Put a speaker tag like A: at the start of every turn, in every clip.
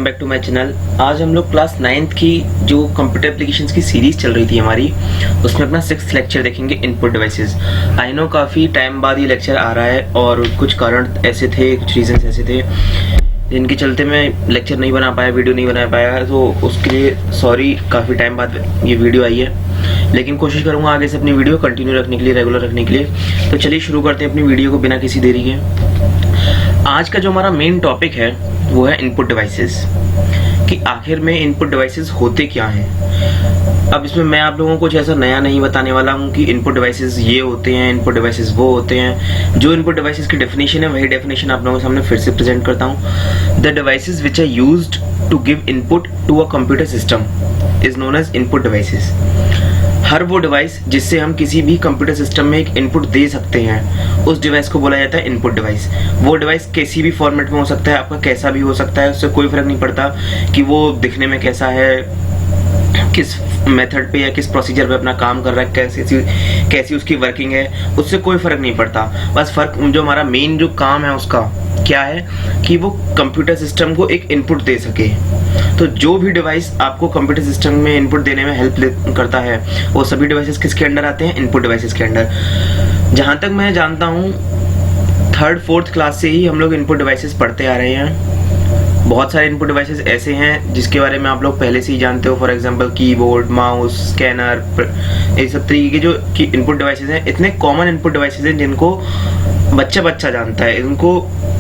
A: Back to my channel. आज हम लोग क्लास 9th की जो कंप्यूटर एप्लीकेशंस की सीरीज चल रही थी हमारी, उसमें अपना 6th लेक्चर देखेंगे, इनपुट डिवाइसेस। आई नो काफ़ी टाइम बाद ये लेक्चर आ रहा है और कुछ कारण ऐसे थे, कुछ रीजंस ऐसे थे जिनके चलते मैं लेक्चर नहीं बना पाया, वीडियो नहीं बना पाया, तो उसके लिए सॉरी। काफ़ी टाइम बाद ये वीडियो आई है, लेकिन कोशिश करूँगा आगे से अपनी वीडियो कंटिन्यू रखने के लिए, रेगुलर रखने के लिए। तो चलिए शुरू करते हैं अपनी वीडियो को बिना किसी देरी के। आज का जो हमारा मेन टॉपिक है वो है इनपुट डिवाइसेस, कि आखिर में इनपुट डिवाइसेस होते क्या हैं। अब इसमें मैं आप लोगों को कुछ ऐसा नया नहीं बताने वाला हूँ कि इनपुट डिवाइसेस ये होते हैं, इनपुट डिवाइसेस वो होते हैं। जो इनपुट डिवाइसेस की डेफिनेशन है वही डेफिनेशन आप लोगों के सामने फिर से प्रेजेंट करता हूँ। The devices which are used to give input to a computer system is known as input devices. हर वो डिवाइस जिससे हम किसी भी कंप्यूटर सिस्टम में एक इनपुट दे सकते हैं, उस डिवाइस को बोला जाता है इनपुट डिवाइस। वो डिवाइस किसी भी फॉर्मेट में हो सकता है, आपका कैसा भी हो सकता है, उससे कोई फर्क नहीं पड़ता कि वो दिखने में कैसा है, किस मेथड पे या किस प्रोसीजर पे अपना काम कर रहा है, कैसी उसकी वर्किंग है, उससे कोई फर्क नहीं पड़ता। बस फर्क जो हमारा मेन जो काम है उसका क्या है कि वो कंप्यूटर सिस्टम को एक इनपुट दे सके। तो जो भी डिवाइस आपको कंप्यूटर सिस्टम में इनपुट देने में हेल्प करता है, वो सभी डिवाइसेस किसके अंडर आते हैं? इनपुट डिवाइसेस के अंडर। जहाँ तक मैं जानता हूँ 3rd 4th क्लास से ही हम लोग इनपुट डिवाइसेस पढ़ते आ रहे हैं। बहुत सारे इनपुट डिवाइसेस ऐसे हैं जिसके बारे में आप लोग पहले से ही जानते हो। For example keyboard, mouse, scanner, ये सब तरीके के जो इनपुट डिवाइसेस हैं, इतने कॉमन इनपुट डिवाइसेस हैं जिनको बच्चा जानता है।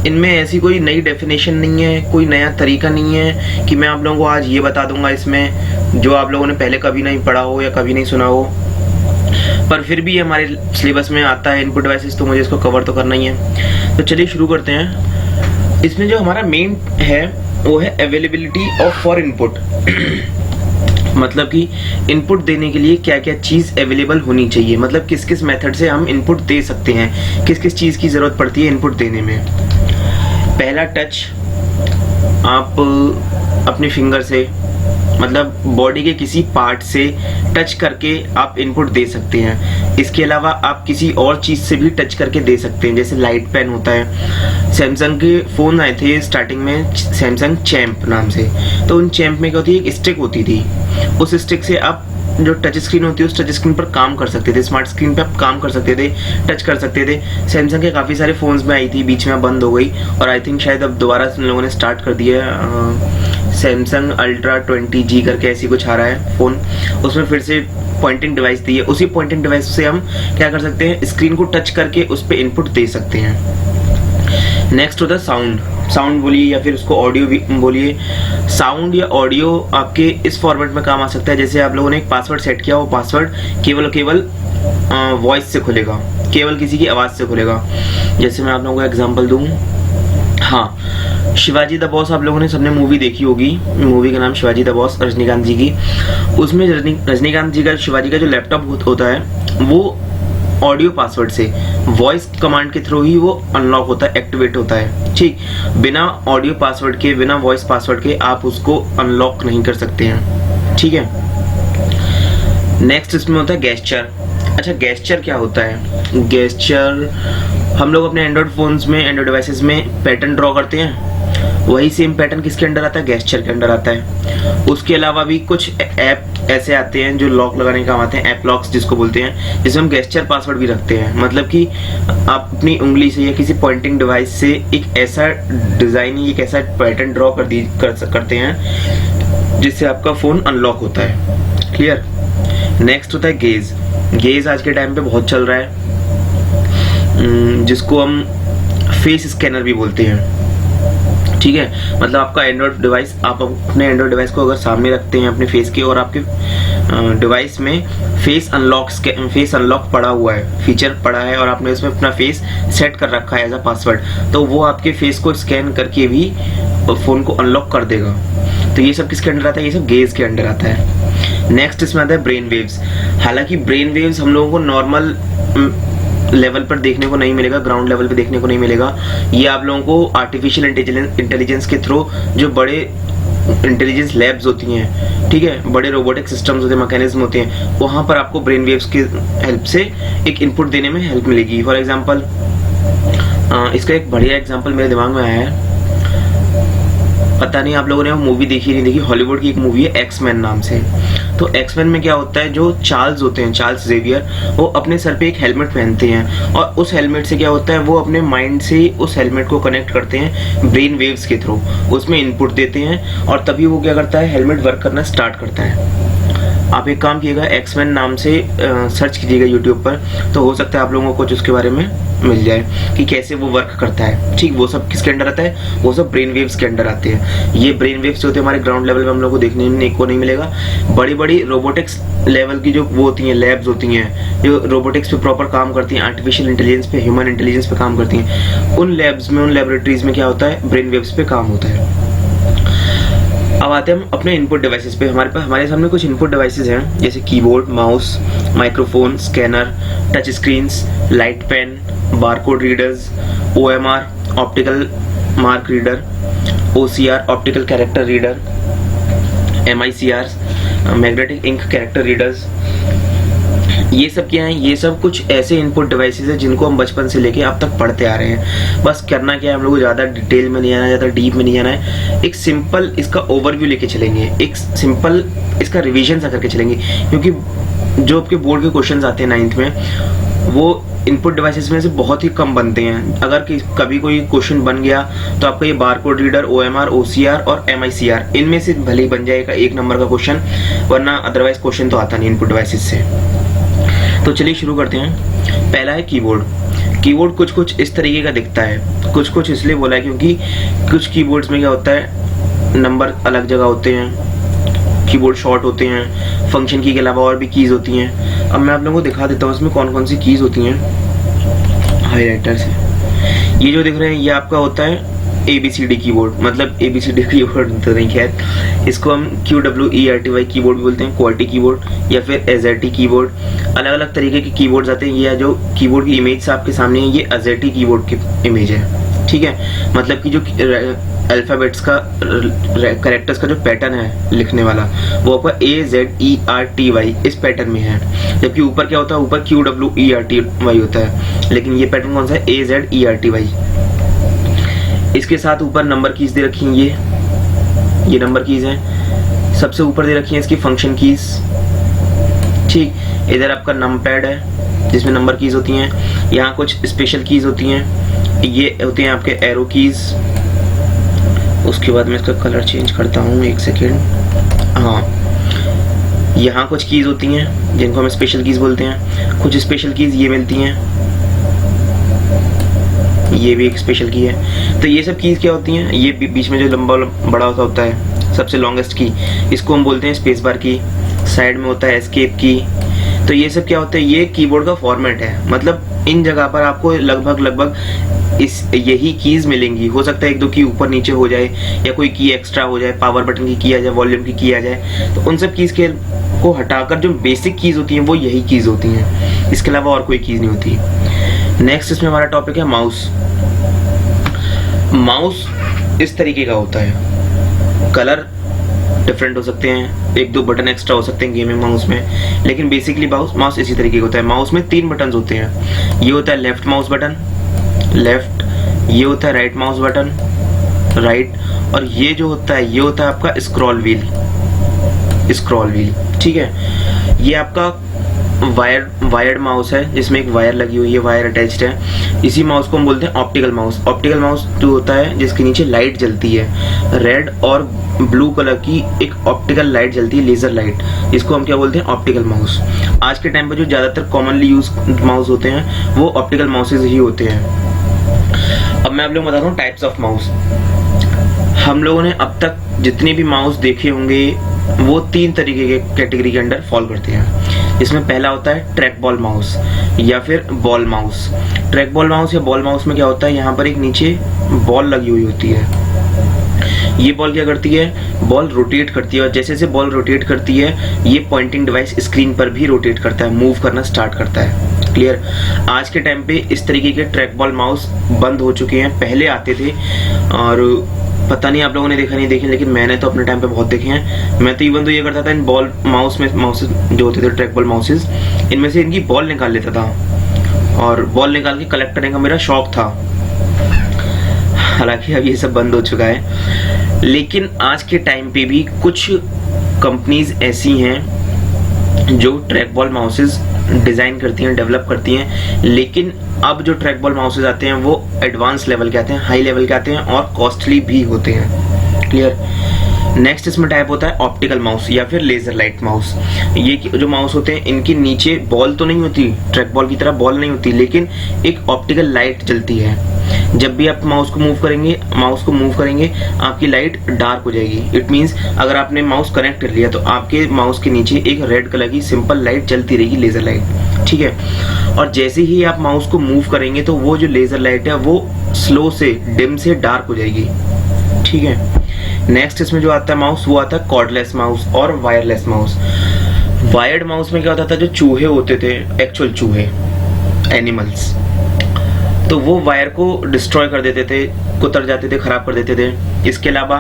A: इनमें ऐसी कोई नई डेफिनेशन नहीं है, कोई नया तरीका नहीं है कि मैं आप लोगों को आज ये बता दूंगा इसमें जो आप लोगों ने पहले कभी नहीं पढ़ा हो या कभी नहीं सुना हो। पर फिर भी हमारे सिलेबस में आता है इनपुट डिवाइसेस, तो मुझे इसको कवर तो करना ही है। तो चलिए शुरू करते हैं। इसमें जो हमारा मेन है वो है अवेलेबिलिटी ऑफ फॉर इनपुट। मतलब कि इनपुट देने के लिए क्या क्या चीज़ अवेलेबल होनी चाहिए, मतलब किस किस मेथड से हम इनपुट दे सकते हैं, किस किस चीज़ की ज़रूरत पड़ती है इनपुट देने में। पहला टच, आप अपने फिंगर से, मतलब बॉडी के किसी पार्ट से टच करके आप इनपुट दे सकते हैं। इसके अलावा आप किसी और चीज़ से भी टच करके दे सकते हैं, जैसे लाइट पेन होता है। सैमसंग के फ़ोन आए थे स्टार्टिंग में सैमसंग चैम्प नाम से, तो उन चैम्प में क्या होती है, एक स्टिक होती थी। उस स्टिक से आप जो टच स्क्रीन होती है उस टच स्क्रीन पर काम कर सकते थे, स्मार्ट स्क्रीन पे आप काम कर सकते थे, टच कर सकते थे। सैमसंग के काफ़ी सारे फ़ोन्स में आई थी, बीच में बंद हो गई और आई थिंक शायद अब दोबारा लोगों ने स्टार्ट कर दिया है। सैमसंग अल्ट्रा 20G करके ऐसी कुछ आ रहा है फ़ोन, उसमें फिर से पॉइंटिंग डिवाइस दी है। उसी पॉइंटिंग डिवाइस से हम क्या कर सकते हैं, स्क्रीन को टच करके उस पर इनपुट दे सकते हैं। नेक्स्ट होता है साउंड बोलिए या फिर उसको ऑडियो भी बोलिए। साउंड या ऑडियो आपके इस फॉर्मेट में काम आ सकता है, जैसे आप लोगों ने एक पासवर्ड सेट किया, वो पासवर्ड केवल वॉइस से खुलेगा, केवल किसी की आवाज़ से खुलेगा। जैसे मैं आप लोगों को एग्जांपल दूं, हाँ, शिवाजी द बॉस आप लोगों ने सबने मूवी देखी होगी, मूवी का नाम शिवाजी द बॉस, रजनीकांत जी की। उसमें रजनीकांत जी का, शिवाजी का जो लैपटॉप होता है वो ऑडियो पासवर्ड से, वॉइस कमांड के थ्रू ही वो अनलॉक होता है, एक्टिवेट होता है। ठीक, बिना ऑडियो पासवर्ड के, बिना वॉइस पासवर्ड के आप उसको अनलॉक नहीं कर सकते हैं। ठीक है। नेक्स्ट इसमें होता है गेस्चर। अच्छा, गेस्चर क्या होता है? गेस्चर हम लोग अपने एंड्रॉयड फोन्स में, एंड्रॉयड डिवाइसेस में पैटर्न ड्रॉ करते हैं, वही सेम पैटर्न किसके अंडर आता है? गेस्चर के अंडर आता है। उसके अलावा भी कुछ ऐप ऐसे आते हैं जो लॉक लगाने के काम आते हैं, ऐप लॉक्स जिसको बोलते हैं, जिसमें हम गेस्चर पासवर्ड भी रखते हैं। मतलब कि आप अपनी उंगली से या किसी पॉइंटिंग डिवाइस से एक ऐसा डिज़ाइन, एक ऐसा पैटर्न ड्रॉ करते हैं जिससे आपका फ़ोन अनलॉक होता है। क्लियर। नेक्स्ट होता है गेज आज के टाइम पे बहुत चल रहा है, जिसको हम फेस स्कैनर भी बोलते हैं। ठीक है, मतलब आपका एंड्रॉयड डिवाइस, आप अपने एंड्रॉयड डिवाइस को अगर सामने रखते हैं अपने फेस के, और आपके डिवाइस में फेस अनलॉक पड़ा हुआ है, फीचर पड़ा है, और आपने उसमें अपना फेस सेट कर रखा है एज अ पासवर्ड, तो वो आपके फेस को स्कैन करके भी फ़ोन को अनलॉक कर देगा। तो ये सब किसके अंडर आता है? ये सब गेज के अंडर आता है। नेक्स्ट इसमें आता है ब्रेन वेव्स। हालांकि ब्रेन वेव्स हम लोगों को नॉर्मल लेवल पर देखने को नहीं मिलेगा, ग्राउंड लेवल पे देखने को नहीं मिलेगा। ये आप लोगों को आर्टिफिशियल इंटेलिजेंस के थ्रू, जो बड़े इंटेलिजेंस लैब्स होती हैं, ठीक है, बड़े रोबोटिक सिस्टम्स होते हैं, मैकेनिज्म होते हैं, वहाँ पर आपको ब्रेन वेव्स की हेल्प से एक इनपुट देने में हेल्प मिलेगी। फॉर एग्जांपल, इसका एक बढ़िया एग्जांपल मेरे दिमाग में आया है। पता नहीं आप लोगों ने वो मूवी देखी नहीं देखी, हॉलीवुड की एक मूवी है एक्समैन नाम से। तो एक्समैन में क्या होता है, जो चार्ल्स होते हैं, चार्ल्स जेवियर, वो अपने सर पे एक हेलमेट पहनते हैं और उस हेलमेट से क्या होता है, वो अपने माइंड से उस हेलमेट को कनेक्ट करते हैं ब्रेन वेव्स के थ्रू, उसमें इनपुट देते हैं और तभी वो क्या करता है, हेलमेट वर्क करना स्टार्ट करता है। आप एक काम कीजिएगा, एक्समैन नाम से सर्च कीजिएगा यूट्यूब पर, तो हो सकता है आप लोगों को कुछ उसके बारे में मिल जाए कि कैसे वो वर्क करता है। ठीक, वो सब किसके अंडर आता है, वो सब ब्रेन वेव्स के अंडर आते हैं। ये ब्रेन वेव्स जो होते हैं हमारे ग्राउंड लेवल में हम लोग को देखने को नहीं मिलेगा। बड़ी बड़ी रोबोटिक्स लेवल की जो वो होती हैं, लैब्स होती हैं जो रोबोटिक्स पे प्रॉपर काम करती हैं, आर्टिफिशियल इंटेलिजेंस पे, ह्यूमन इंटेलिजेंस पे काम करती हैं, उन लैब्स में, उन लेबोरेटरीज में क्या होता है, ब्रेन वेव्स पे काम होता है। अब आते हैं हम अपने इनपुट डिवाइसेस पे। हमारे सामने कुछ इनपुट डिवाइसेस हैं, जैसे keyboard, mouse, microphone, scanner, touch screens, light pen, barcode readers, OMR optical mark reader, OCR optical character reader, MICR magnetic ink character readers. ये सब क्या है, ये सब कुछ ऐसे इनपुट डिवाइसेस हैं जिनको हम बचपन से लेके अब तक पढ़ते आ रहे हैं। बस करना क्या है, हम लोग को ज़्यादा डिटेल में नहीं आना है, ज़्यादा डीप में नहीं आना है। एक सिंपल इसका ओवरव्यू लेके चलेंगे, एक सिंपल इसका रिवीजन सा करके चलेंगे, क्योंकि जो आपके बोर्ड के क्वेश्चंस आते हैं 9th में, वो इनपुट डिवाइसेस में से बहुत ही कम बनते हैं। अगर कभी कोई क्वेश्चन बन गया तो आपका ये बारकोड रीडर, OMR, OCR और MICR इनमें से भले ही बन जाएगा 1 नंबर का क्वेश्चन, वरना अदरवाइज क्वेश्चन तो आता नहीं इनपुट डिवाइसेस से। तो चलिए शुरू करते हैं। पहला है कीबोर्ड। कीबोर्ड कुछ इस तरीके का दिखता है, कुछ इसलिए बोला है क्योंकि कुछ कीबोर्ड्स में क्या होता है, नंबर अलग जगह होते हैं, कीबोर्ड शॉर्ट होते हैं, फंक्शन की के अलावा और भी कीज होती हैं। अब मैं आप लोगों को दिखा देता हूँ इसमें कौन कौन सी कीज होती हैं हाईलाइटर से। ये जो दिख रहे हैं ये आपका होता है ABCD कीबोर्ड, मतलब ABCD कीबोर्ड तो नहीं, खैर इसको हम QWERTY कीबोर्ड भी बोलते हैं, क्वालिटी कीबोर्ड या फिर AZERTY कीबोर्ड। अलग अलग तरीके के कीबोर्ड्स आते हैं। ये जो कीबोर्ड की इमेज आपके सामने है, ये AZERTY कीबोर्ड की इमेज है। ठीक है, मतलब कि जो अल्फाबेट्स का, कैरेक्टर्स का जो पैटर्न है लिखने वाला, वो आपका AZERTY इस पैटर्न में है, जबकि ऊपर क्या होता है, ऊपर QWERTY होता है, लेकिन ये पैटर्न कौन सा है, AZERTY। इसके साथ ऊपर नंबर कीज दे रखी हैं, ये नंबर कीज हैं। सबसे ऊपर दे रखी हैं इसकी फंक्शन कीज। ठीक, इधर आपका नंबर पैड है जिसमें नंबर कीज होती हैं। यहाँ कुछ स्पेशल कीज होती हैं, ये होते हैं आपके एरो कीज। उसके बाद मैं इसका कलर चेंज करता हूँ, 1 सेकेंड। हाँ, यहाँ कुछ कीज होती हैं जिनको हम स्पेशल कीज बोलते हैं। कुछ स्पेशल कीज ये मिलती हैं, ये भी एक स्पेशल की है। तो ये सब कीज क्या होती हैं, ये बीच में जो लंबा बड़ा होता है, सबसे लॉन्गेस्ट की, इसको हम बोलते हैं स्पेस बार की। साइड में होता है एस्केप की। तो ये सब क्या होता है, ये कीबोर्ड का फॉर्मेट है। मतलब इन जगह पर आपको लगभग यही कीज मिलेंगी। हो सकता है 1-2 की ऊपर नीचे हो जाए, या कोई की एक्स्ट्रा हो जाए, पावर बटन की की आ जाए, वॉल्यूम की की आ जाए। तो उन सब कीज को हटाकर जो बेसिक कीज होती हैं वो यही कीज होती हैं, इसके अलावा और कोई कीज नहीं होती। नेक्स्ट इसमें हमारा टॉपिक है माउस। माउस इस तरीके का होता है, कलर डिफरेंट हो सकते हैं, 1-2 बटन एक्स्ट्रा हो सकते हैं गेमिंग माउस में, लेकिन बेसिकली माउस इसी तरीके का होता है। माउस में 3 बटन होते हैं। ये होता है लेफ्ट माउस बटन, लेफ्ट, ये होता है राइट माउस बटन, राइट, और ये जो होता है ये होता है आपका स्क्रॉल व्हील। ठीक है, ये आपका वायर्ड माउस है जिसमें एक वायर लगी हुई है, वायर अटैच्ड है। इसी माउस को हम बोलते हैं ऑप्टिकल माउस। ऑप्टिकल माउस जो होता है जिसके नीचे लाइट जलती है, रेड और ब्लू कलर की एक ऑप्टिकल लाइट जलती है, लेजर लाइट, जिसको हम क्या बोलते हैं, ऑप्टिकल माउस। आज के टाइम पर जो ज्यादातर कॉमनली यूज माउस होते हैं वो ऑप्टिकल माउसेज ही होते हैं। अब मैं आप लोगों को बताता हूँ टाइप्स ऑफ माउस। हम लोगों ने अब तक जितने भी माउस देखे होंगे वो 3 तरीके के कैटेगरी के अंडर फॉल करते हैं। इसमें पहला होता है ट्रैक बॉल माउस या फिर ball mouse. Track ball mouse या बॉल माउस में क्या होता है, यहाँ पर एक नीचे बॉल लगी हुई होती है। ये बॉल क्या करती है, बॉल रोटेट करती है, और जैसे जैसे बॉल रोटेट करती है ये पॉइंटिंग डिवाइस स्क्रीन पर भी रोटेट करता है, मूव करना स्टार्ट करता है। क्लियर। आज के टाइम पे इस तरीके के ट्रैक बॉल माउस बंद हो चुके हैं, पहले आते थे और पता नहीं आप लोगों ने देखा नहीं देखे, लेकिन मैंने तो अपने टाइम पे बहुत देखे हैं। मैं तो इवन तो ये करता था, इन बॉल माउस जो होते थे ट्रैक बॉल माउसेस, इनमें से इनकी बॉल निकाल लेता था और बॉल निकाल के कलेक्ट करने का मेरा शौक था। हालांकि अब ये सब बंद हो चुका है, लेकिन आज के टाइम पे भी कुछ कंपनीज ऐसी हैं जो ट्रैक बॉल माउसेस डिज़ाइन करती हैं, डेवलप करती हैं, लेकिन अब जो ट्रैक बॉल माउसेस आते हैं वो एडवांस लेवल के आते हैं, हाई लेवल के आते हैं और कॉस्टली भी होते हैं। क्लियर। नेक्स्ट इसमें टाइप होता है ऑप्टिकल माउस या फिर लेजर लाइट माउस। ये जो माउस होते हैं इनके नीचे बॉल तो नहीं होती, ट्रैक बॉल की तरह बॉल नहीं होती, लेकिन एक ऑप्टिकल लाइट जलती है। जब भी आप माउस को मूव करेंगे आपकी लाइट डार्क हो जाएगी। इट मीन्स अगर आपने माउस कनेक्ट कर लिया तो आपके माउस के नीचे एक रेड कलर की सिंपल लाइट जलती रहेगी, लेजर लाइट। ठीक है। और जैसे ही आप माउस को मूव करेंगे तो वो जो लेजर लाइट है वो स्लो से डिम से डार्क हो जाएगी। ठीक है। नेक्स्ट इसमें जो आता है माउस वो आता है कॉर्डलेस माउस और वायरलेस माउस। वायर्ड माउस में क्या होता था, जो चूहे होते थे, एक्चुअल चूहे, एनिमल्स, तो वो वायर को डिस्ट्रॉय कर देते थे, कुतर जाते थे, खराब कर देते थे। इसके अलावा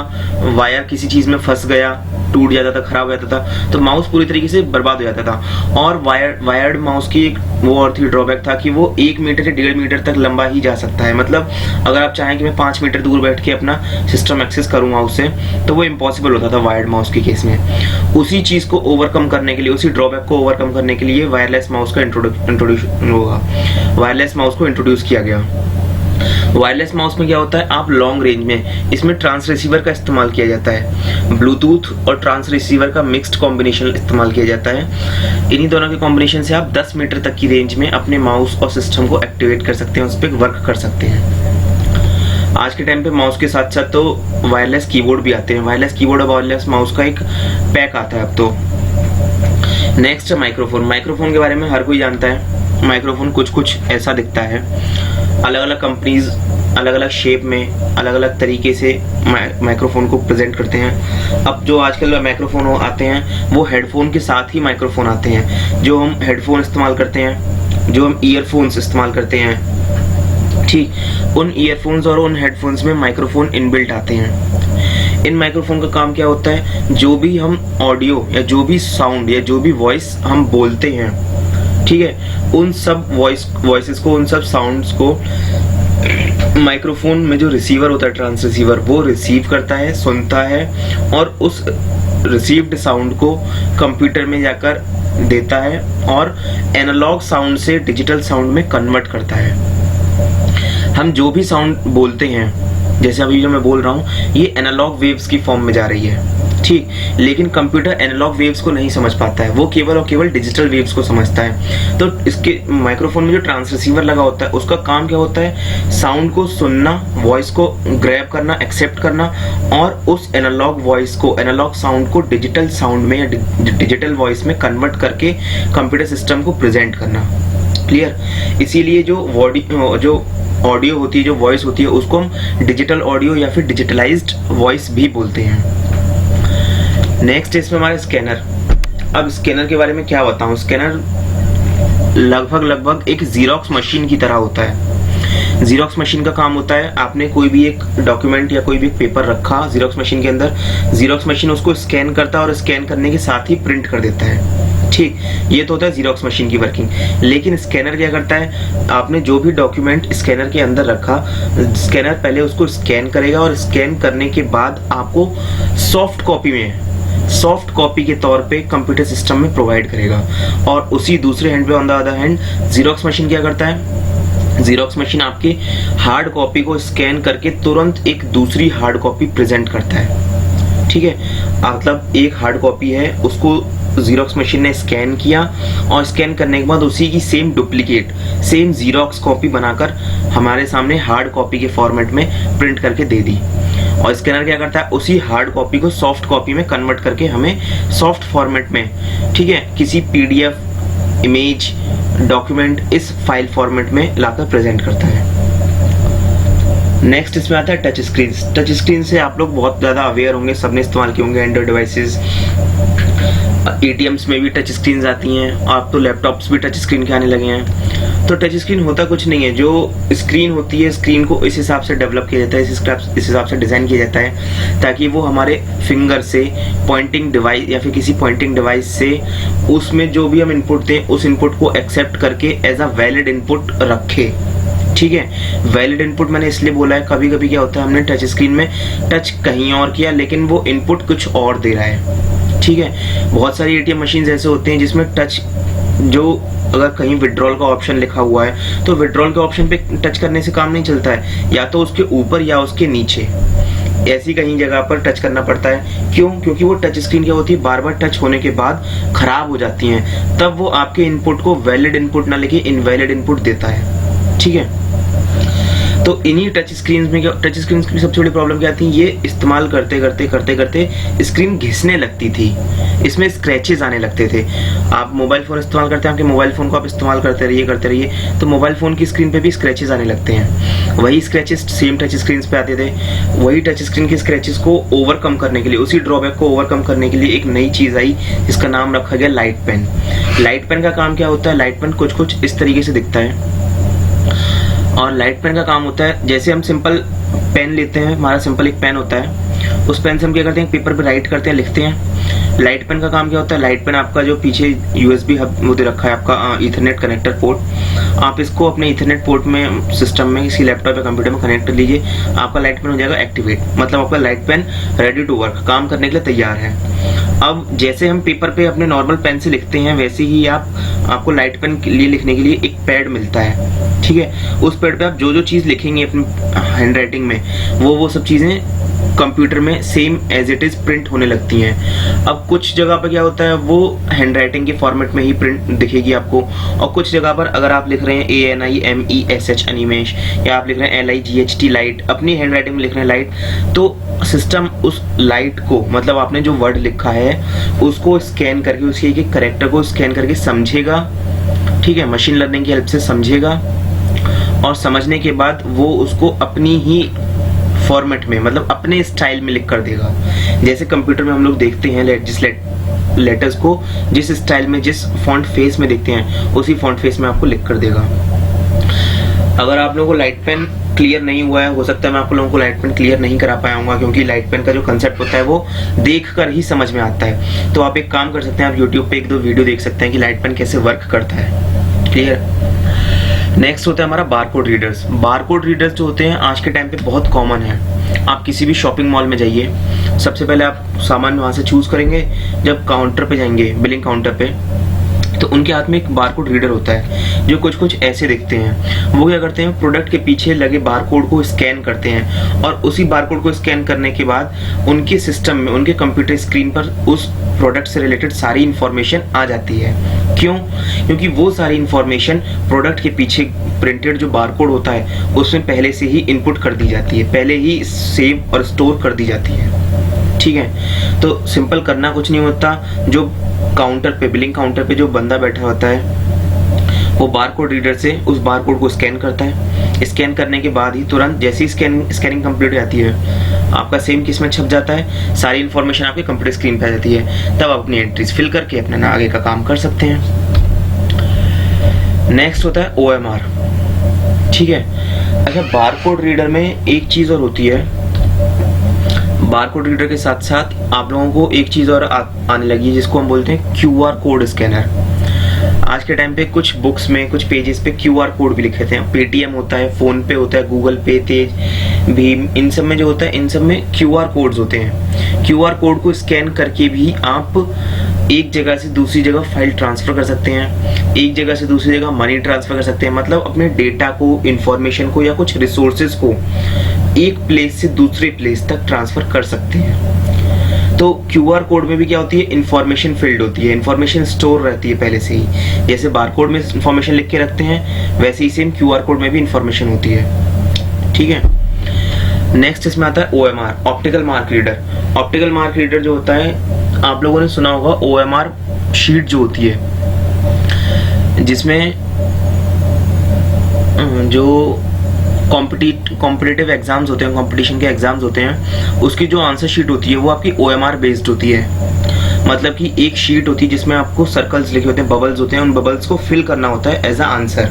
A: वायर किसी चीज में फंस गया, टूट जाता था, खराब हो जाता था, तो माउस पूरी तरीके से बर्बाद हो जाता था। और वायर्ड माउस की एक वो और थी ड्रॉबैक था कि वो 1 मीटर से 1.5 मीटर तक लंबा ही जा सकता है। मतलब अगर आप चाहें कि मैं 5 मीटर दूर बैठ के अपना सिस्टम एक्सेस करूँ माउस से, तो वो इम्पॉसिबल होता था वायर्ड माउस के केस में। उसी चीज को ओवरकम करने के लिए, उसी ड्रॉबैक को ओवरकम करने के लिए वायरलेस माउस का वायरलेस माउस को इंट्रोड्यूस किया गया। वायरलेस माउस में क्या होता है, आप लॉन्ग रेंज में इसमें ट्रांस रिसीवर का इस्तेमाल किया जाता है, ब्लूटूथ और ट्रांस रिसीवर का मिक्स्ड कॉम्बिनेशन इस्तेमाल किया जाता है। इन्हीं दोनों के कॉम्बिनेशन से आप 10 मीटर तक की रेंज में अपने माउस और सिस्टम को एक्टिवेट कर सकते हैं, उस पर वर्क कर सकते हैं। आज के टाइम पे माउस के साथ साथ तो वायरलेस कीबोर्ड भी आते हैं। वायरलेस कीबोर्ड और वायरलेस माउस का एक पैक आता है अब तो। नेक्स्ट है माइक्रोफोन। माइक्रोफोन के बारे में हर कोई जानता है। माइक्रोफोन कुछ ऐसा दिखता है। अलग अलग कंपनीज अलग अलग शेप में, अलग अलग तरीके से माइक्रोफोन को प्रेजेंट करते हैं। अब जो आजकल माइक्रोफोन आते हैं वो हेडफोन के साथ ही माइक्रोफोन आते हैं। जो हम हेडफोन इस्तेमाल करते हैं, जो हम ईयरफोन्स इस्तेमाल करते हैं, ठीक, उन ईयरफोन्स और उन हेडफोन्स में माइक्रोफोन इनबिल्ट आते हैं। इन माइक्रोफोन का काम क्या होता है, जो भी हम ऑडियो या जो भी साउंड या जो भी वॉइस हम बोलते हैं, ठीक है, उन सब वॉइसेस को, उन सब साउंड्स को माइक्रोफोन में जो रिसीवर होता है, ट्रांस रिसीवर, वो रिसीव करता है, सुनता है और उस रिसीव्ड साउंड को कंप्यूटर में जाकर देता है और एनालॉग साउंड से डिजिटल साउंड में कन्वर्ट करता है। हम जो भी साउंड बोलते हैं, जैसे अभी जो मैं बोल रहा हूँ, ये एनालॉग वेव्स की फॉर्म में जा रही है, ठीक, लेकिन कंप्यूटर एनालॉग वेव्स को नहीं समझ पाता है, वो केवल और केवल डिजिटल वेव्स को समझता है। तो इसके माइक्रोफोन में जो ट्रांस रिसीवर लगा होता है उसका काम क्या होता है, साउंड को सुनना, वॉइस को ग्रैब करना, एक्सेप्ट करना और उस एनालॉग वॉइस को, एनालॉग साउंड को डिजिटल साउंड में या डिजिटल वॉइस में कन्वर्ट करके कंप्यूटर सिस्टम को प्रेजेंट करना। क्लियर। इसीलिए जो ऑडियो होती है, जो वॉइस होती है, उसको हम डिजिटल ऑडियो या फिर डिजिटलाइज्ड वॉइस भी बोलते हैं। नेक्स्ट इसमें हमारा स्कैनर। अब स्कैनर के बारे में क्या बताऊं, स्कैनर लगभग एक जीरोक्स मशीन की तरह होता है। जीरोक्स मशीन का काम होता है, आपने कोई भी एक डॉक्यूमेंट या कोई भी पेपर रखा जीरोक्स मशीन के अंदर, जीरोक्स मशीन उसको स्कैन करता है और स्कैन करने के साथ ही प्रिंट कर देता है, ठीक, ये तो होता है जीरोक्स मशीन की वर्किंग। लेकिन स्कैनर क्या करता है, आपने जो भी डॉक्यूमेंट स्कैनर के अंदर रखा, स्कैनर पहले उसको स्कैन करेगा और स्कैन करने के बाद आपको सॉफ्ट कॉपी के तौर पे कंप्यूटर सिस्टम में प्रोवाइड करेगा। और उसी दूसरे हैंड पे, on the other hand, xerox machine क्या करता है, जीरोक्स मशीन आपकी हार्ड कॉपी को स्कैन करके तुरंत एक दूसरी हार्ड कॉपी प्रेजेंट करता है, ठीक है। मतलब एक हार्ड कॉपी है, उसको जीरोक्स मशीन ने स्कैन किया और स्कैन करने के बाद उसी की same duplicate, same xerox copy बनाकर हमारे सामने हार्ड कॉपी के फॉर्मेट में प्रिंट करके दे दी। और स्कैनर क्या करता है, उसी हार्ड कॉपी को सॉफ्ट कॉपी में कन्वर्ट करके हमें सॉफ्ट फॉर्मेट में, ठीक है, किसी पीडीएफ, इमेज, डॉक्यूमेंट, इस फाइल फॉर्मेट में लाकर प्रेजेंट करता है। नेक्स्ट इसमें आता है टच स्क्रीन। टच स्क्रीन से आप लोग बहुत ज्यादा अवेयर होंगे, सबने इस्तेमाल किए होंगे एंड्रॉइड डिवाइसेस। एटीएम्स में भी टच स्क्रीन आती हैं, अब तो लैपटॉप्स भी टच स्क्रीन के आने लगे हैं। तो टच स्क्रीन होता कुछ नहीं है, जो स्क्रीन होती है, स्क्रीन को इस हिसाब से डेवलप किया जाता है, इस हिसाब से डिजाइन किया जाता है ताकि वो हमारे फिंगर से पॉइंटिंग डिवाइस या फिर किसी पॉइंटिंग डिवाइस से उसमें जो भी हम इनपुट दें उस इनपुट को एक्सेप्ट करके एज अ वैलिड इनपुट रखे, ठीक है। वैलिड इनपुट मैंने इसलिए बोला है, कभी कभी क्या होता है हमने टच स्क्रीन में टच कहीं और किया लेकिन वो इनपुट कुछ और दे रहा है, ठीक है। बहुत सारी एटीएम मशीन ऐसे होते हैं जिसमें टच, जो अगर कहीं विड्रॉल का ऑप्शन लिखा हुआ है तो विड्रॉल के ऑप्शन पे टच करने से काम नहीं चलता है, या तो उसके ऊपर या उसके नीचे, ऐसी कहीं जगह पर टच करना पड़ता है। क्यों? क्योंकि वो टच स्क्रीन क्या होती है, बार बार टच होने के बाद खराब हो जाती हैं, तब वो आपके इनपुट को वैलिड इनपुट ना लेके इनवैलिड इनपुट देता है, ठीक है। तो इन्हीं टच स्क्रीन में टच स्क्रीन की सबसे बड़ी प्रॉब्लम क्या आती है, ये इस्तेमाल करते करते स्क्रीन घिसने लगती थी, इसमें स्क्रैचेस आने लगते थे। आप मोबाइल फोन इस्तेमाल करते हैं, आपके मोबाइल फोन को आप इस्तेमाल करते रहिए तो मोबाइल फोन की स्क्रीन पे भी स्क्रैचेस आने लगते हैं। वही स्क्रैचेस सेम टच स्क्रीन पे आते थे। वही टच स्क्रीन के स्क्रैचेस को ओवरकम करने के लिए, उसी ड्रॉबैक को ओवरकम करने के लिए एक नई चीज आई जिसका नाम रखा गया लाइट पेन। लाइट पेन का काम क्या होता है, लाइट पेन कुछ इस तरीके से दिखता है, और लाइट पेन का काम होता है, जैसे हम सिंपल पेन लेते हैं, हमारा सिंपल एक पेन होता है, उस पेन से हम क्या करते हैं, पेपर पे राइट करते हैं, लिखते हैं। लाइट पेन का काम क्या होता है, लाइट पेन आपका जो पीछे यूएसबी हब वो दे रखा है आपका ईथरनेट कनेक्टर पोर्ट, आप इसको अपने ईथरनेट पोर्ट में सिस्टम में किसी लैपटॉप या कंप्यूटर में कनेक्ट कर लीजिए, आपका लाइट पेन हो जाएगा एक्टिवेट, मतलब आपका light pen ready to work, काम करने के लिए तैयार है। अब जैसे हम पेपर पे अपने नॉर्मल पेन से लिखते हैं, वैसे ही आपको लाइट पेन के लिए लिखने के लिए एक पैड मिलता है, ठीक है। उस पैड पे आप जो चीज लिखेंगे अपनी हैंड राइटिंग में, वो सब चीजें कंप्यूटर में same as it is print होने लगती हैं। अब कुछ जगह पर क्या होता है, वो हैंड राइटिंग के फॉर्मेट में ही प्रिंट दिखेगी आपको, और कुछ जगह पर अगर आप लिख रहे हैं ANIMESH अनिमेश, या आप लिख रहे हैं LIGHT लाइट, अपनी हैंड राइटिंग में लिख रहे हैं लाइट, तो सिस्टम उस लाइट को, मतलब आपने जो वर्ड लिखा है उसको स्कैन करके, उसके एक कैरेक्टर को स्कैन करके समझेगा, ठीक है, मशीन लर्निंग की हेल्प से समझेगा, और समझने के बाद वो उसको अपनी ही फॉर्मेट में, मतलब अपने स्टाइल में लिख कर देगा। जैसे कंप्यूटर में हम लोग देखते हैं जिस लेटर्स को जिस स्टाइल में, जिस फॉन्ट फेस में देखते हैं, उसी फॉन्ट फेस में आपको लिख कर देगा। अगर आप लोगों को लाइट पेन क्लियर नहीं हुआ है, हो सकता है मैं आप लोगों को लाइट पेन क्लियर नहीं करा पाया हूँ, क्योंकि लाइट पेन का जो कंसेप्ट होता है वो देख कर ही समझ में आता है। तो आप एक काम कर सकते हैं, आप यूट्यूब पे 1-2 वीडियो देख सकते हैं कि लाइट पेन कैसे वर्क करता है, क्लियर। नेक्स्ट होता है हमारा बारकोड रीडर्स। बारकोड रीडर्स जो होते हैं आज के टाइम पे बहुत कॉमन है। आप किसी भी शॉपिंग मॉल में जाइए, सबसे पहले आप सामान वहां से चूज करेंगे, जब काउंटर पे जाएंगे, बिलिंग काउंटर पे, तो उनके हाथ में एक बारकोड रीडर होता है जो कुछ ऐसे दिखते हैं। वो क्या करते हैं, प्रोडक्ट के पीछे लगे बारकोड को स्कैन करते हैं, और उसी बारकोड को स्कैन करने के बाद उनके सिस्टम में, उनके कंप्यूटर स्क्रीन पर उस प्रोडक्ट से रिलेटेड सारी इंफॉर्मेशन आ जाती है। क्यों? क्योंकि वो सारी इंफॉर्मेशन प्रोडक्ट के पीछे प्रिंटेड जो बारकोड होता है उसमें पहले से ही इनपुट कर दी जाती है, पहले ही सेव और स्टोर कर दी जाती है, ठीक है। तो सिंपल करना कुछ नहीं होता, जो काउंटर पे, बिलिंग काउंटर पे जो बंदा बैठा होता है वो बारकोड रीडर से उस बारकोड को स्कैन करता है। स्कैन करने के बाद ही तुरंत जैसे ही स्कैनिंग कंप्लीट हो जाती है, आपका सेम किस में छप जाता है, सारी इंफॉर्मेशन आपके कंप्यूटर स्क्रीन पे आ जाती है। तब अपनी एंट्रीज फिल करके अपना आगे का काम कर सकते हैं। नेक्स्ट होता है OMR, ठीक है। अच्छा, बारकोड रीडर में एक चीज और होती है, बारकोड रीडर के साथ साथ आप लोगों को एक चीज और आने लगी है जिसको हम बोलते हैं QR कोड स्कैनर। आज के टाइम पे कुछ बुक्स में, कुछ पेजेस पे QR कोड भी लिखे थे। पेटीएम होता है, फोन पे होता है, गूगल पे, तेज, भीम, इन सब में जो होता है, इन सब में QR कोड्स होते हैं। QR कोड को स्कैन करके भी आप एक जगह से दूसरी जगह फाइल ट्रांसफर कर सकते हैं, एक जगह से दूसरी जगह मनी ट्रांसफर कर सकते हैं, मतलब अपने डेटा को, इंफॉर्मेशन को, या कुछ रिसोर्सेज को एक प्लेस से दूसरे प्लेस तक ट्रांसफर कर सकते हैं। तो QR कोड में भी क्या होती है, इंफॉर्मेशन फील्ड होती है, इंफॉर्मेशन स्टोर रहती है पहले से ही। जैसे बारकोड में इंफॉर्मेशन लिख के रखते हैं, वैसे ही सेम QR कोड में भी इंफॉर्मेशन होती है, ठीक है। नेक्स्ट इसमें आता है OMR, optical mark reader. Optical mark reader जो होता है, आप लोगों ने सुना होगा OMR शीट जो होती है, जिसमें जो कॉम्पिटिटिव एग्जाम्स होते हैं, कंपटीशन के एग्जाम्स होते हैं, उसकी जो आंसर शीट होती है वो आपकी OMR बेस्ड होती है। मतलब कि एक शीट होती है जिसमें आपको सर्कल्स लिखे होते हैं, बबल्स होते हैं, उन बबल्स को फिल करना होता है एज अ आंसर।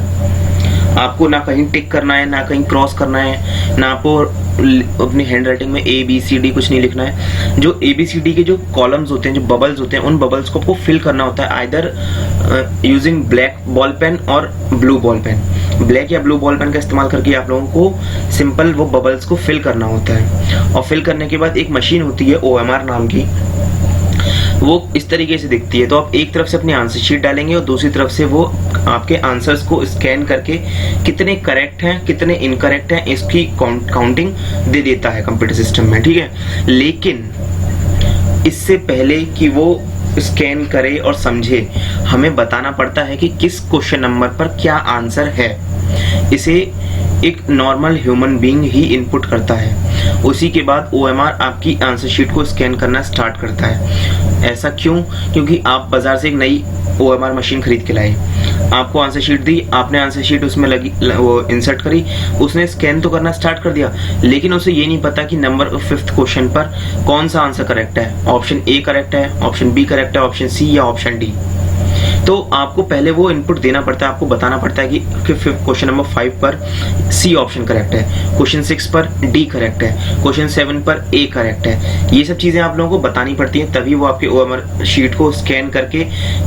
A: आपको ना कहीं टिक करना है, ना कहीं क्रॉस करना है, ना आपको अपनी हैंड राइटिंग में ABCD कुछ नहीं लिखना है। जो ABCD के जो कॉलम्स होते हैं, जो बबल्स होते हैं, उन बबल्स को आपको फिल करना होता है either using black ball pen और ब्लू बॉल पेन। ब्लैक या ब्लू बॉल पेन का इस्तेमाल करके आप लोगों को सिंपल वो बबल्स को फिल करना होता है। और फिल करने के बाद एक मशीन होती है OMR नाम की, वो इस तरीके से दिखती है। तो आप एक तरफ से अपनी आंसर शीट डालेंगे और दूसरी तरफ से वो आपके आंसर्स को स्कैन करके कितने करेक्ट हैं कितने इनकरेक्ट हैं इसकी काउंटिंग दे देता है कंप्यूटर सिस्टम में, ठीक है। लेकिन इससे पहले कि वो स्कैन करे और समझे, हमें बताना पड़ता है कि किस क्वेश्चन नंबर पर क्या आंसर है। इसे एक नॉर्मल ह्यूमन बीइंग ही इनपुट करता है। उसी के बाद OMR आपकी आंसर शीट को स्कैन करना स्टार्ट करता है। ऐसा क्यों? क्योंकि आप बाजार से एक नई OMR मशीन खरीद के लाए, आपको आंसर शीट दी, आपने आंसर शीट उसमें लगी वो इंसर्ट करी, उसने स्कैन तो करना स्टार्ट कर दिया, लेकिन उसे ये नहीं पता कि नंबर 5th क्वेश्चन पर कौन सा आंसर करेक्ट है। ऑप्शन A करेक्ट है, ऑप्शन B करेक्ट है, ऑप्शन C या ऑप्शन D। तो आपको पहले वो इनपुट देना पड़ता है, आपको बताना पड़ता है कि क्वेश्चन नंबर 5 पर C ऑप्शन करेक्ट है, क्वेश्चन 6 पर D करेक्ट है, क्वेश्चन 7 पर A करेक्ट है। ये सब चीजें आप लोगों को बतानी पड़ती हैं, तभी वो आपके OMR शीट को स्कैन करके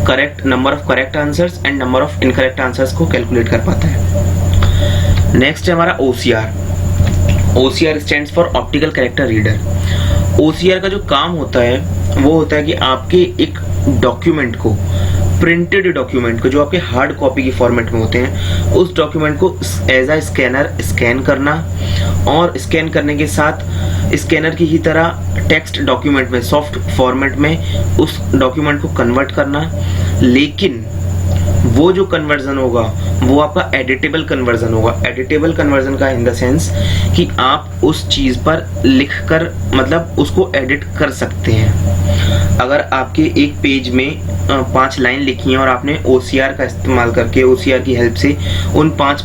A: correct number of correct answers and number of incorrect answers को कैलकुलेट कर पाता है। नेक्स्ट है हमारा OCR। OCR stands for optical character reader. OCR का जो काम होता है वो होता है कि आपके एक डॉक्यूमेंट को, प्रिंटेड डॉक्यूमेंट को, जो आपके हार्ड कॉपी की फॉर्मेट में होते हैं, उस डॉक्यूमेंट को एज अ स्कैनर स्कैन करना और स्कैन करने के साथ स्कैनर की ही तरह टेक्स्ट डॉक्यूमेंट में, सॉफ्ट फॉर्मेट में उस डॉक्यूमेंट को कन्वर्ट करना। लेकिन वो जो कन्वर्जन होगा वो आपका एडिटेबल कन्वर्जन होगा। एडिटेबल कन्वर्जन का इन द सेंस कि आप उस चीज पर लिखकर मतलब उसको एडिट कर सकते हैं। अगर आपके एक पेज में 5 लाइन लिखी हैं और आपने OCR का इस्तेमाल करके, OCR की हेल्प से उन 5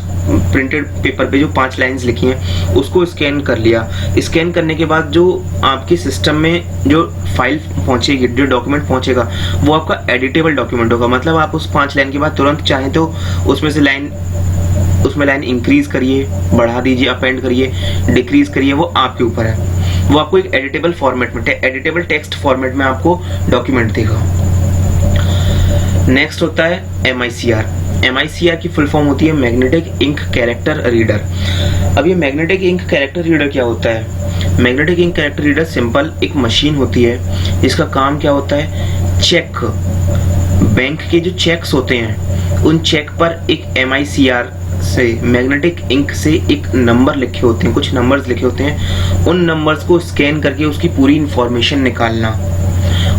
A: प्रिंटेड पेपर पे जो 5 लाइंस लिखी हैं उसको स्कैन कर लिया। स्कैन करने के बाद जो आपके सिस्टम में जो फाइल पहुंचेगी, जो डॉक्यूमेंट पहुंचेगा, वो आपका एडिटेबल डॉक्यूमेंट होगा। मतलब आप उस 5 लाइन के बाद तुरंत चाहें तो उसमें से लाइन इंक्रीज करिए, बढ़ा दीजिए, अपेंड करिए, डिक्रीज करिए, वो आपके ऊपर है। वो आपको एक एडिटेबल फॉर्मेट में, एडिटेबल टेक्स्ट फॉर्मेट में आपको डॉक्यूमेंट देगा। नेक्स्ट होता है MICR। MICR की फुल फॉर्म होती है मैग्नेटिक इंक कैरेक्टर रीडर। अब ये मैग्नेटिक इंक कैरेक्टर रीडर क्या होता है? Magnetic ink character reader simple एक मशीन होती है जिसका काम क्या होता है, चेक, बैंक के जो चेक्स होते हैं उन चेक पर एक MICR से, मैग्नेटिक इंक से एक नंबर लिखे होते हैं, कुछ नंबर्स लिखे होते हैं, उन नंबर्स को स्कैन करके उसकी पूरी इंफॉर्मेशन निकालना,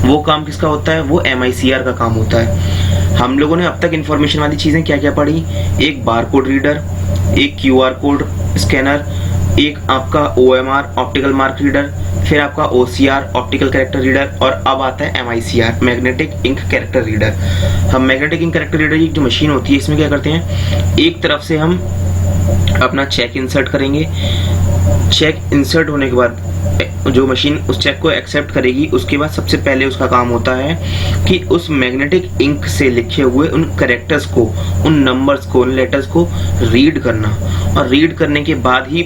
A: वो काम किसका होता है? वो MICR का काम होता है। हम लोगों ने अब तक इंफॉर्मेशन वाली चीजें क्या क्या पढ़ी? एक बारकोड रीडर, एक QR कोड स्कैनर, एक आपका OMR ऑप्टिकल मार्क रीडर, फिर आपका OCR ऑप्टिकल कैरेक्टर रीडर, और अब आता है MICR magnetic ink character reader. हम मैग्नेटिक इंक कैरेक्टर रीडर की जो मशीन होती है इसमें क्या करते हैं, एक तरफ से हम अपना चेक इंसर्ट करेंगे, चेक इंसर्ट होने के बाद जो मशीन उस चेक को एक्सेप्ट करेगी, उसके बाद सबसे पहले उसका काम होता है कि उस मैग्नेटिक इंक से लिखे हुए उन कैरेक्टर्स को, उन नंबर्स को, उन लेटर्स को रीड करना, और रीड करने के बाद ही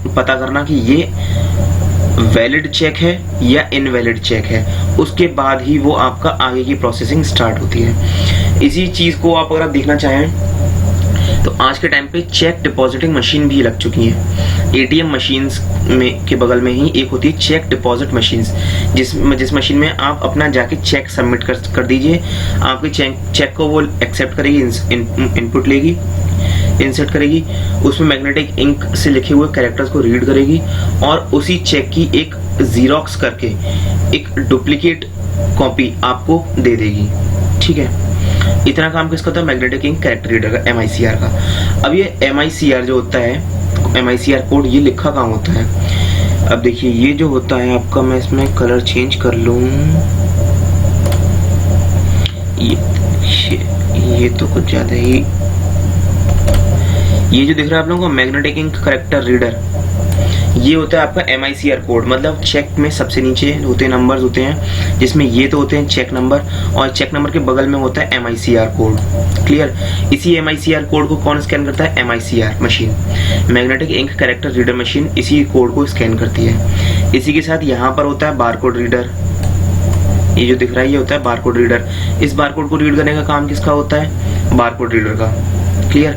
A: पता करना कि ये वैलिड चेक है या इनवैलिड चेक है। उसके बाद ही वो आपका आगे की प्रोसेसिंग स्टार्ट होती है। इसी चीज को आप अगर आप देखना चाहें तो आज के टाइम पे चेक डिपॉजिटिंग मशीन भी लग चुकी हैं। ATM मशीन्स में के बगल में ही एक होती है चेक डिपॉजिट मशीन्स, जिस मशीन में आप अपना जाके चेक सबमिट कर दीजिए, आपके चेक को वो एक्सेप्ट करेगी, इनपुट लेगी, इंसर्ट करेगी, उसमें मैग्नेटिक इंक से लिखे हुए कैरेक्टर्स को रीड करेगी और उसी चेक की एक जीरोक्स करके एक डुप्लीकेट कॉपी आपको दे देगी। ठीक है, इतना काम किसका होता है? मैग्नेटिक इंक कैरेक्टर रीडर का, MICR का। अब ये MICR जो होता है, MICR कोड, ये लिखा काम होता है। अब देखिए ये जो होता है आपका, मैं इसमें कलर चेंज कर लूं, ये तो कुछ ज्यादा ही, ये जो दिख रहा है आप लोगों को मैग्नेटिक इंक कैरेक्टर रीडर, ये होता है आपका MICR कोड, मतलब चेक में सबसे नीचे होते हैं नंबर्स होते हैं, जिसमें ये तो होते हैं चेक नंबर, और चेक नंबर के बगल में होता है MICR कोड। क्लियर। इसी MICR कोड को कौन स्कैन करता है? MICR machine, magnetic ink character reader machine, इसी कोड को स्कैन करती है। इसी के साथ यहाँ पर होता है बारकोड रीडर, ये जो दिख रहा है ये होता है बारकोड रीडर। इस बारकोड को रीड करने का काम किसका होता है? बारकोड रीडर का। क्लियर।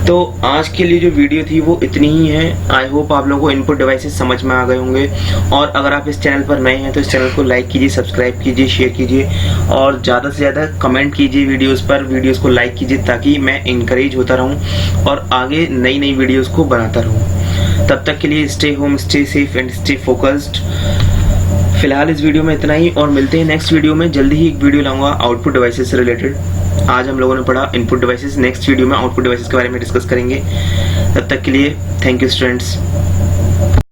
A: तो आज के लिए जो वीडियो थी वो इतनी ही है। आई होप आप लोगों को इनपुट डिवाइसेस समझ में आ गए होंगे, और अगर आप इस चैनल पर नए हैं तो इस चैनल को लाइक कीजिए, सब्सक्राइब कीजिए, शेयर कीजिए, और ज़्यादा से ज़्यादा कमेंट कीजिए वीडियोस पर, वीडियोस को लाइक कीजिए, ताकि मैं इंकरेज होता रहूँ और आगे नई नई वीडियोज़ को बनाता रहूँ। तब तक के लिए stay home, stay safe and stay focused. फिलहाल इस वीडियो में इतना ही, और मिलते हैं नेक्स्ट वीडियो में। जल्दी ही एक वीडियो लाऊंगा आउटपुट डिवाइसेस से रिलेटेड। आज हम लोगों ने पढ़ा इनपुट डिवाइसेस, नेक्स्ट वीडियो में आउटपुट डिवाइसेस के बारे में डिस्कस करेंगे। तब तक के लिए थैंक यू स्टूडेंट्स।